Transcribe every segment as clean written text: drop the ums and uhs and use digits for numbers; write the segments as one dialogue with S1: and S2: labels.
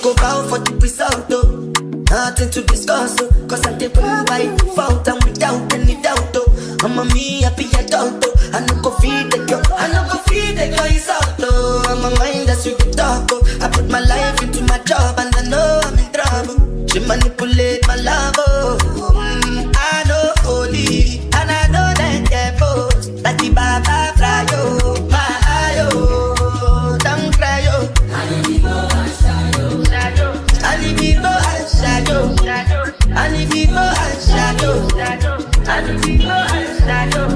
S1: go bow for the result, oh. Nothing to discuss, oh. Cause I did well by default and without any doubt, oh. I'm a me happy adult, oh. I no go feed the girl, I no go feed the girl is out, oh. I'm a mind that's with the talk, oh. I put my life into my job and I know I'm in trouble. She manipulate my love, oh. I know holy and I know that devil. Like the Baba fly, oh. My eye, oh. Don't cry, oh. I need to go and shadow, shadow. I need to go and shadow, shadow. I need to go and shadow, shadow. I need to go and shadow,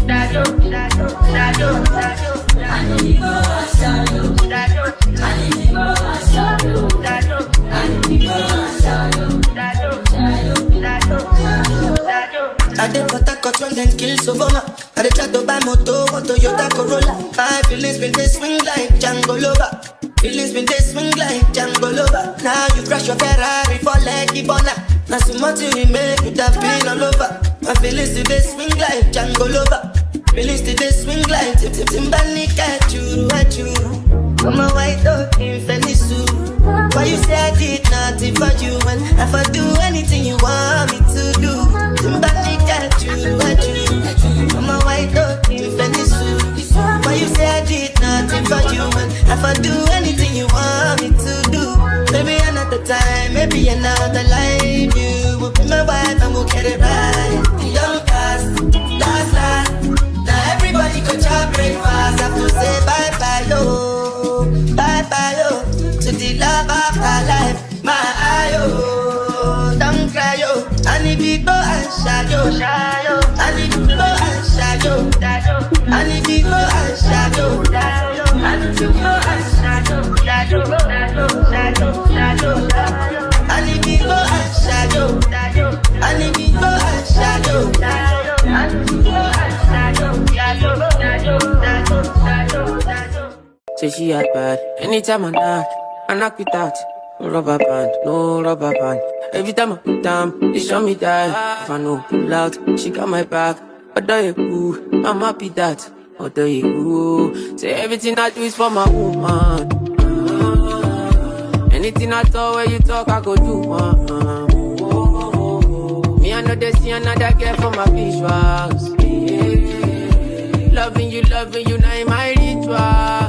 S1: shadow, shadow, shadow, shadow. I need to go and shadow, shadow. I need to go and shadow, shadow. I need to go and shadow, shadow, shadow, shadow. I did what I got when them kills Obama. I did try to buy moto, Toyota Corolla. My feelings been they swing like Django Lover. Feelings been they swing like Django Lover. Now you crash your Ferrari for Leggy Bona. Now so much you make you have been all over. My feelings today swing like Django Lover. Feelings today swing like Timbani at you. I'm a white dog in Fenisu. Why you say I did nothing for you? And if I do anything you want me to do, Timbani at you. I'm a white dog in Fenisu. Why you say I did nothing for you? And if I do anything you want me to do, maybe another time, maybe another life, you will be my wife and we'll get it right. The young last. Now everybody could try breakfast. Have to say bye-bye, yo. Bye-bye, yo. To the love of my life. My eye, yo. Don't cry, yo. I need to go and shadow. I need to go and shadow. I need to go and shadow. I need to go and shadow. I need to go and shadow. I need to go and shadow. I need to go and shadow.
S2: Say she had bad. Anytime I knock it out. No rubber band. Every time I put down, they show me that. If I know pull out, she got my back. Although you cool, I'm happy that. Although you cool, say everything I do is for my woman. Anything I talk, where you talk, I go do. Me, I know they see another girl for my visuals. Loving you, now in my ritual.